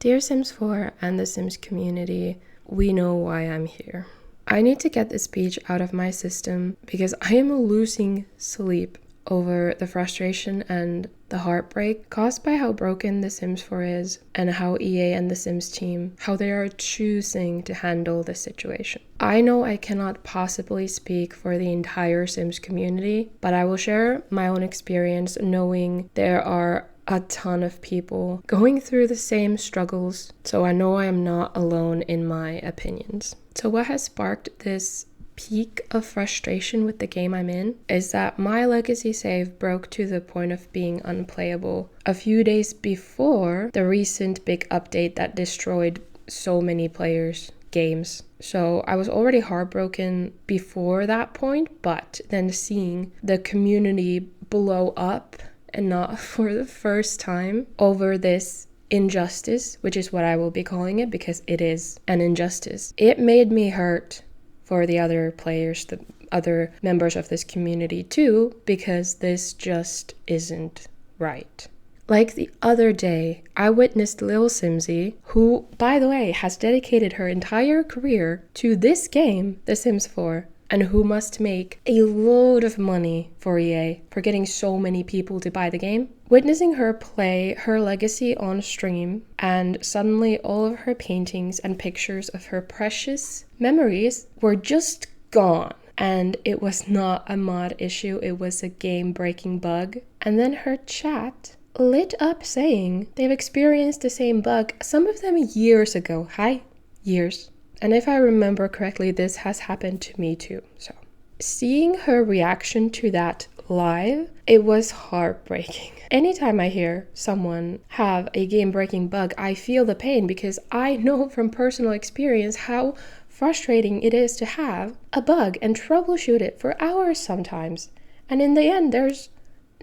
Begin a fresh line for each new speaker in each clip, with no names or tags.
Dear Sims 4 and the Sims community, we know why I'm here. I need to get this speech out of my system because I am losing sleep over the frustration and the heartbreak caused by how broken The Sims 4 is and how EA and the Sims team, how they are choosing to handle this situation. I know I cannot possibly speak for the entire Sims community, but I will share my own experience knowing there are a ton of people going through the same struggles, so I know I am not alone in my opinions. So what has sparked this peak of frustration with the game I'm in is that my legacy save broke to the point of being unplayable a few days before the recent big update that destroyed so many players' games. So I was already heartbroken before that point, but then seeing the community blow up, and not for the first time, over this injustice, which is what I will be calling it because it is an injustice. It made me hurt for the other players, the other members of this community too, because this just isn't right. Like the other day, I witnessed Lil Simsy, who, by the way, has dedicated her entire career to this game, The Sims 4, and who must make a load of money for EA for getting so many people to buy the game. Witnessing her play her legacy on stream, and suddenly all of her paintings and pictures of her precious memories were just gone. And it was not a mod issue, it was a game-breaking bug. And then her chat lit up saying they've experienced the same bug, some of them years ago. Hi, years. And if I remember correctly, this has happened to me too. So seeing her reaction to that live, it was heartbreaking. Anytime I hear someone have a game-breaking bug, I feel the pain because I know from personal experience how frustrating it is to have a bug and troubleshoot it for hours sometimes. And in the end, there's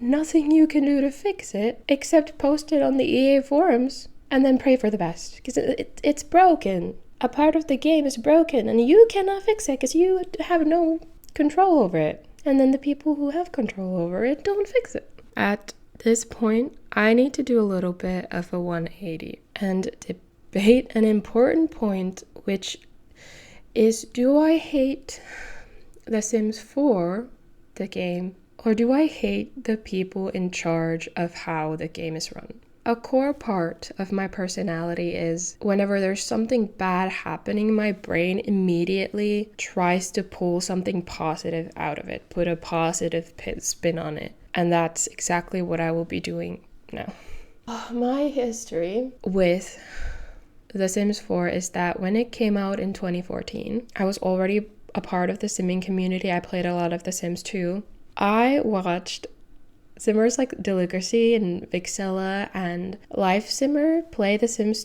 nothing you can do to fix it except post it on the EA forums and then pray for the best because it's broken. A part of the game is broken and you cannot fix it because you have no control over it. And then the people who have control over it don't fix it. At this point, I need to do a little bit of a 180 and debate an important point, which is, do I hate The Sims 4, the game, or do I hate the people in charge of how the game is run? A core part of my personality is whenever there's something bad happening, my brain immediately tries to pull something positive out of it, put a positive spin on it. And that's exactly what I will be doing now. My history with The Sims 4 is that when it came out in 2014, I was already a part of the simming community. I played a lot of The Sims 2. I watched Simmers like Delicacy and Vixella and Life Simmer play The Sims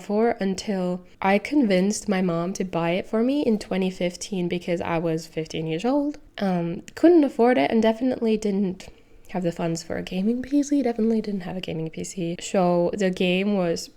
4 until I convinced my mom to buy it for me in 2015 because I was 15 years old. Couldn't afford it and definitely didn't have the funds for a gaming PC, definitely didn't have a gaming PC. So the game was,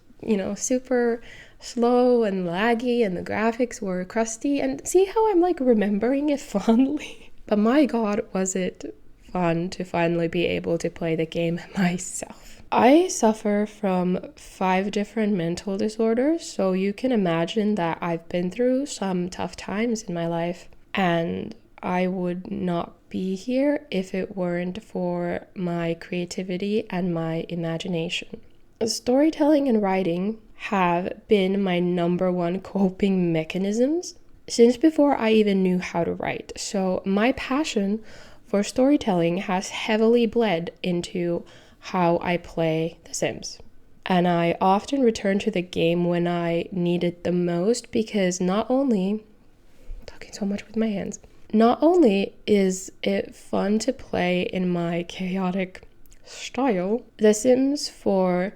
super slow and laggy and the graphics were crusty, and see how I'm like remembering it fondly? But my God, was it fun to finally be able to play the game myself. I suffer from 5 different mental disorders, so you can imagine that I've been through some tough times in my life, and I would not be here if it weren't for my creativity and my imagination. Storytelling and writing have been my number one coping mechanisms since before I even knew how to write. So my passion for storytelling has heavily bled into how I play The Sims. And I often return to the game when I need it the most because not only is it fun to play in my chaotic style, The Sims 4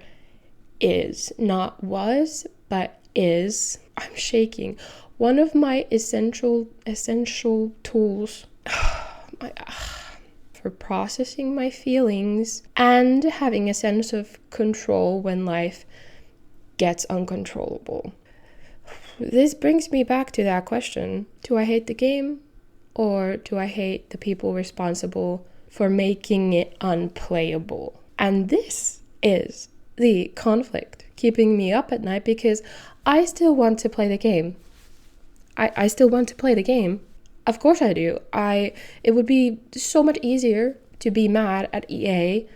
is, not was, but is, I'm shaking, one of my essential tools for processing my feelings and having a sense of control when life gets uncontrollable. This brings me back to that question. Do I hate the game or do I hate the people responsible for making it unplayable? And this is the conflict keeping me up at night because I still want to play the game. I still want to play the game. Of course I do. It would be so much easier to be mad at EA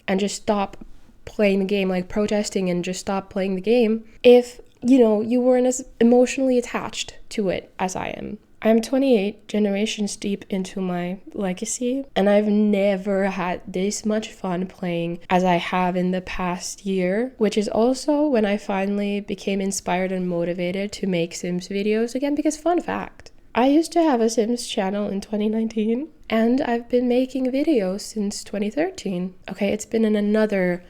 and just stop playing the game, like protesting and just stop playing the game, if, you weren't as emotionally attached to it as I am. I'm 28 generations deep into my legacy, and I've never had this much fun playing as I have in the past year, which is also when I finally became inspired and motivated to make Sims videos again, because fun fact, I used to have a Sims channel in 2019, and I've been making videos since 2013. Okay, it's been another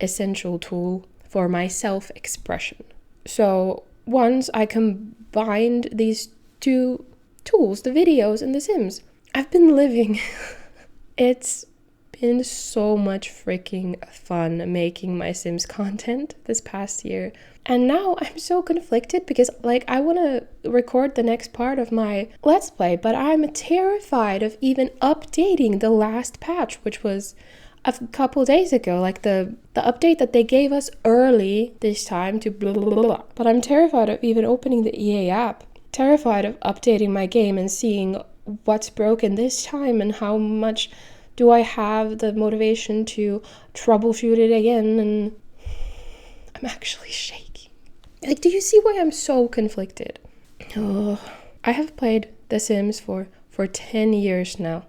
essential tool for my self-expression. So once I combined these two tools, the videos and the Sims, I've been living. It's been so much freaking fun making my Sims content this past year. And now I'm so conflicted because I want to record the next part of my Let's Play, but I'm terrified of even updating the last patch, which was a couple days ago, the update that they gave us early this time to blah, blah, blah, blah. But I'm terrified of even opening the EA app. Terrified of updating my game and seeing what's broken this time and how much do I have the motivation to troubleshoot it again. And I'm actually shaking. Do you see why I'm so conflicted? Oh, I have played The Sims for 10 years now.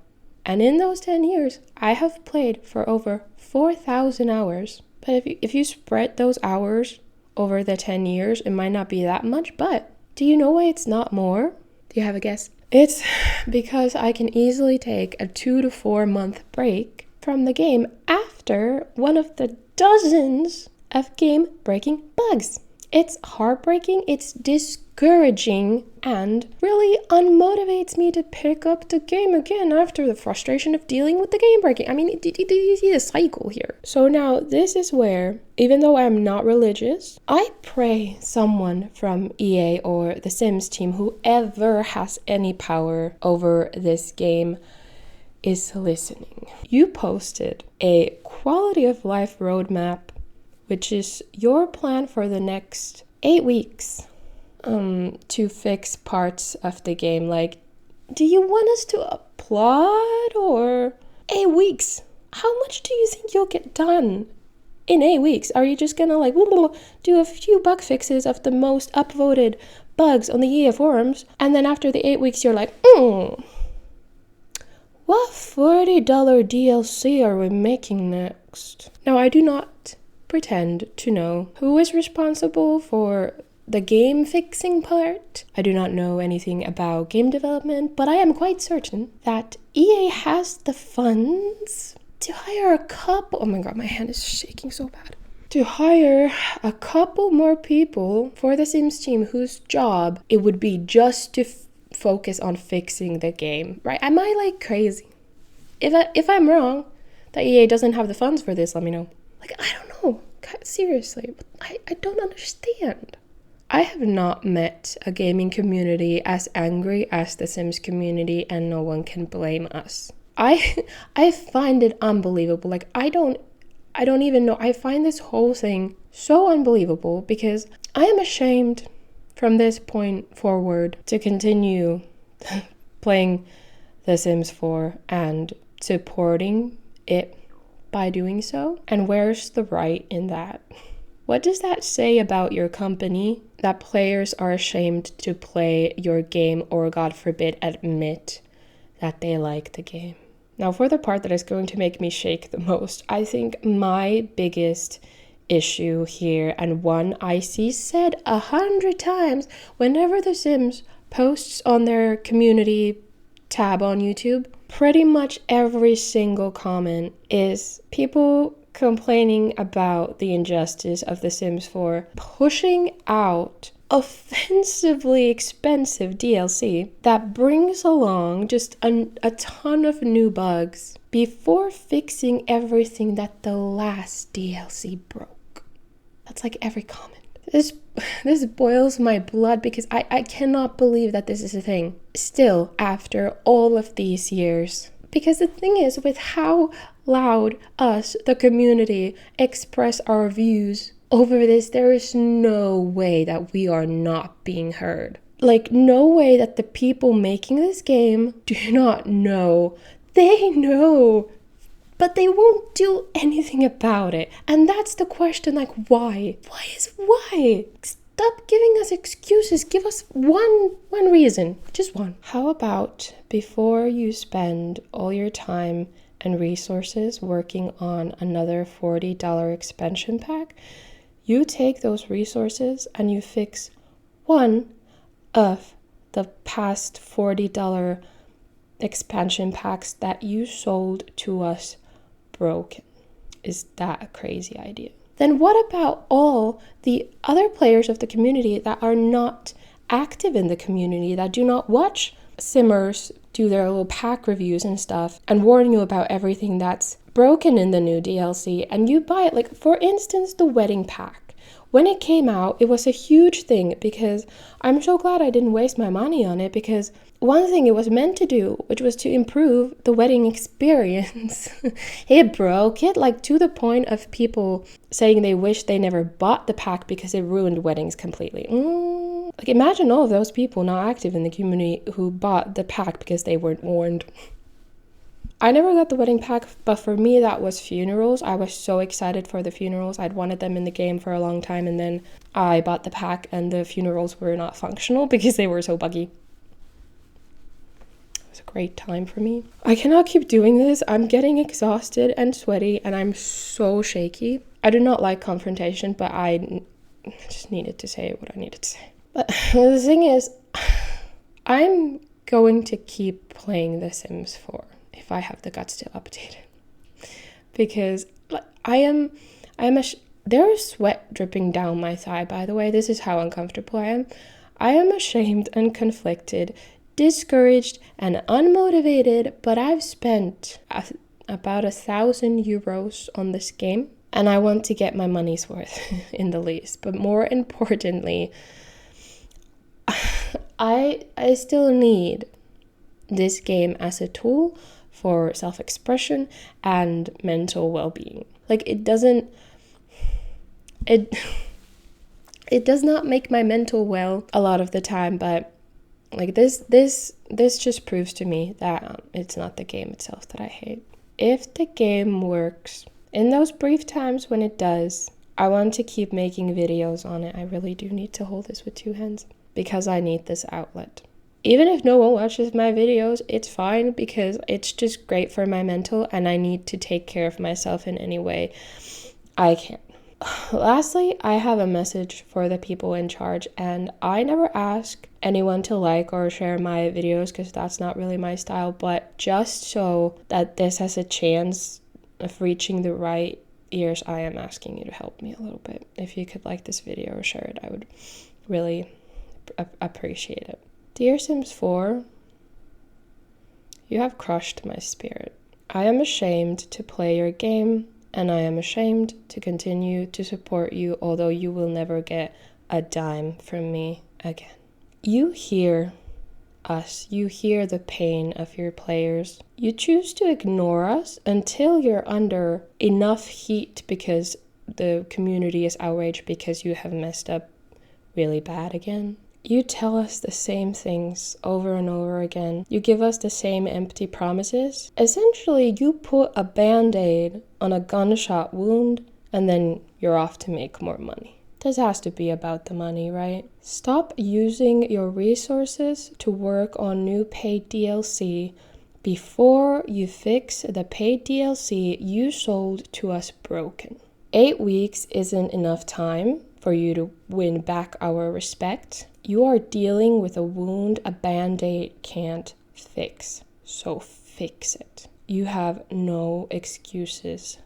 And in those 10 years, I have played for over 4,000 hours. But if you spread those hours over the 10 years, it might not be that much, but do you know why it's not more? Do you have a guess? It's because I can easily take a 2 to 4 month break from the game after one of the dozens of game-breaking bugs. It's heartbreaking, it's discouraging, and really unmotivates me to pick up the game again after the frustration of dealing with the game breaking. I mean, do you see the cycle here? So now this is where, even though I'm not religious, I pray someone from EA or the Sims team, whoever has any power over this game, is listening. You posted a quality of life roadmap, which is your plan for the next 8 weeks to fix parts of the game. Do you want us to applaud or 8 weeks? How much do you think you'll get done in 8 weeks? Are you just gonna do a few bug fixes of the most upvoted bugs on the EA forums, and then after the 8 weeks you're like, what $40 DLC are we making next? Now, I do not pretend to know who is responsible for the game fixing part. I do not know anything about game development, but I am quite certain that EA has the funds to hire a couple, oh my god, my hand is shaking so bad, to hire a couple more people for the Sims team whose job it would be just to focus on fixing the game, right? Am I crazy? If I'm wrong, that EA doesn't have the funds for this, let me know. I don't know. Seriously, I don't understand. I have not met a gaming community as angry as the Sims community, and no one can blame us. I find it unbelievable. I don't even know. I find this whole thing so unbelievable because I am ashamed from this point forward to continue playing The Sims 4 and supporting it by doing so. And where's the right in that? What does that say about your company that players are ashamed to play your game or, God forbid, admit that they like the game? Now, for the part that is going to make me shake the most, I think my biggest issue here, and one I see said 100 times whenever The Sims posts on their community tab on YouTube, pretty much every single comment is people complaining about the injustice of The Sims 4 pushing out offensively expensive DLC that brings along just a ton of new bugs before fixing everything that the last DLC broke. That's every comment. This boils my blood because I cannot believe that this is a thing still after all of these years. Because the thing is, with how loud us, the community, express our views over this. There is no way that we are not being heard. Like, no way that the people making this game do not know. They know, but they won't do anything about it. And that's the question, like, why? Why? Stop giving us excuses. Give us one reason, just one. How about before you spend all your time and resources working on another $40 expansion pack, you take those resources and you fix one of the past $40 expansion packs that you sold to us broken. Is that a crazy idea? Then what about all the other players of the community that are not active in the community, that do not watch simmers do their little pack reviews and stuff and warn you about everything that's broken in the new DLC, and you buy it? Like, for instance, the wedding pack. When it came out, it was a huge thing because I'm so glad I didn't waste my money on it, because one thing it was meant to do, which was to improve the wedding experience, it broke it, like, to the point of people saying they wish they never bought the pack because it ruined weddings completely. Like, imagine all of those people not active in the community who bought the pack because they weren't warned. I never got the wedding pack, but for me that was funerals. I was so excited for the funerals. I'd wanted them in the game for a long time, and then I bought the pack and the funerals were not functional because they were so buggy. It was a great time for me. I cannot keep doing this. I'm getting exhausted and sweaty and I'm so shaky. I do not like confrontation, but I just needed to say what I needed to say. But the thing is, I'm going to keep playing The Sims 4. If I have the guts to update it, because there is sweat dripping down my thigh, by the way. This is how uncomfortable I am ashamed and conflicted, discouraged and unmotivated, but I've spent about €1,000 on this game and I want to get my money's worth in the least. But more importantly, I still need this game as a tool for self-expression and mental well-being. Like, it does not make my mental well a lot of the time, but like this just proves to me that it's not the game itself that I hate. If the game works in those brief times when it does, I want to keep making videos on it. I really do need to hold this with two hands because I need this outlet. Even if no one watches my videos, it's fine because it's just great for my mental and I need to take care of myself in any way I can. Lastly, I have a message for the people in charge, and I never ask anyone to like or share my videos because that's not really my style, but just so that this has a chance of reaching the right ears, I am asking you to help me a little bit. If you could like this video or share it, I would really appreciate it. Dear Sims 4, you have crushed my spirit. I am ashamed to play your game, and I am ashamed to continue to support you, although you will never get a dime from me again. You hear us. You hear the pain of your players. You choose to ignore us until you're under enough heat because the community is outraged because you have messed up really bad again. You tell us the same things over and over again. You give us the same empty promises. Essentially, you put a band-aid on a gunshot wound and then you're off to make more money. This has to be about the money, right? Stop using your resources to work on new paid DLC before you fix the paid DLC you sold to us broken. 8 weeks isn't enough time for you to win back our respect. You are dealing with a wound a band-aid can't fix, so fix it. You have no excuses